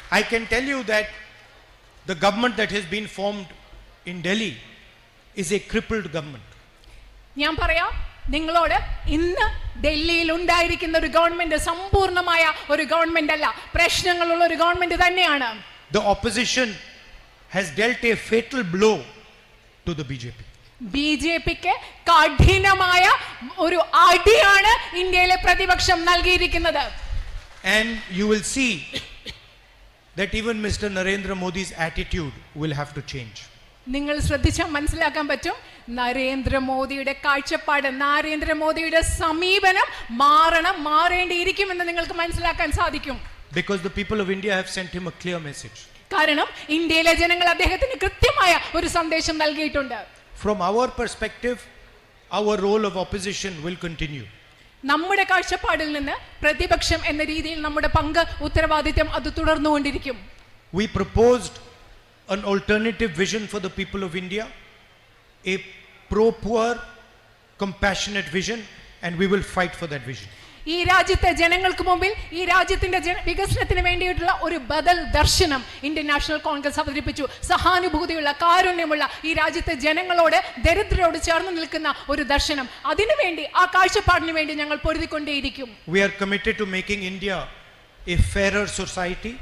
I can tell you that the government that has been formed in Delhi is a crippled government. ഞാൻ പറയാം നിങ്ങളോട്, ഇന്ന് ഡൽഹിയിൽ ഉണ്ടായിരിക്കുന്ന ഒരു ഗവൺമെന്റ് സമ്പൂർണ്ണമായ ഒരു ഗവൺമെന്റ് അല്ല, പ്രശ്നങ്ങളുള്ള ഒരു ഗവൺമെന്റ് തന്നെയാണ്. The opposition has dealt a fatal blow to the BJP. ബിജെപിക്ക് കഠിനമായ ഒരു അടിയാണ് ഇന്ത്യയിലെ പ്രതിപക്ഷം നൽകിയിരിക്കുന്നത്. And you will see that even Mr. Narendra Modi's attitude will have to change. നിങ്ങൾ ശ്രദ്ധിച്ചാൽ മനസ്സിലാക്കാൻ പറ്റും, നരേന്ദ്രമോദിയുടെ കാഴ്ചപ്പാട്, നരേന്ദ്രമോദിയുടെ സമീപനം മാറേണ്ടിയിരിക്കുമെന്ന് നിങ്ങൾക്ക് മനസ്സിലാക്കാൻ സാധിക്കും. Because the people of India have sent him a clear message. കാരണം ഇന്ത്യയിലെ ജനങ്ങൾ അദ്ദേഹത്തിന് കൃത്യമായ ഒരു സന്ദേശം നൽകിയിട്ടുണ്ട്. From our perspective, our role of opposition will continue. നമ്മുടെ കാഴ്ചപ്പാടിൽ നിന്ന് പ്രതിപക്ഷം എന്ന രീതിയിൽ നമ്മുടെ പങ്ക്, ഉത്തരവാദിത്വം അത് തുടർന്നുകൊണ്ടിരിക്കും. We proposed an alternative vision for the people of India, a pro-poor, compassionate vision, and we will fight for that vision. ഈ രാജ്യത്തെ ജനങ്ങൾക്ക് മുമ്പിൽ ഈ രാജ്യത്തിന്റെ വികസനത്തിന് വേണ്ടിയിട്ടുള്ള ഒരു ബദൽ ദർശനം ഇന്ത്യൻ നാഷണൽ കോൺഗ്രസ് അവതരിപ്പിച്ചു. സഹാനുഭൂതിയുള്ള, കാരുണ്യമുള്ള, ഈ രാജ്യത്തെ ജനങ്ങളോട്, ദരിദ്രരോട് ചേർന്ന് നിൽക്കുന്ന ഒരു ദർശനം. അതിനുവേണ്ടി, ആ കാഴ്ചപ്പാടിന് വേണ്ടി ഞങ്ങൾ പൊരുതിക്കൊണ്ടേയിരിക്കും. We are committed to making India a fairer society,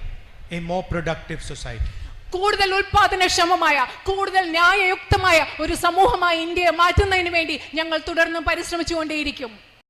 a more productive society. കൂടുതൽ ഉൽപാദനക്ഷമമായ, കൂടുതൽ ന്യായയുക്തമായ ഒരു സമൂഹമായി ഇന്ത്യയെ മാറ്റുന്നതിന് വേണ്ടി ഞങ്ങൾ തുടർന്നും പരിശ്രമിച്ചുകൊണ്ടേയിരിക്കും.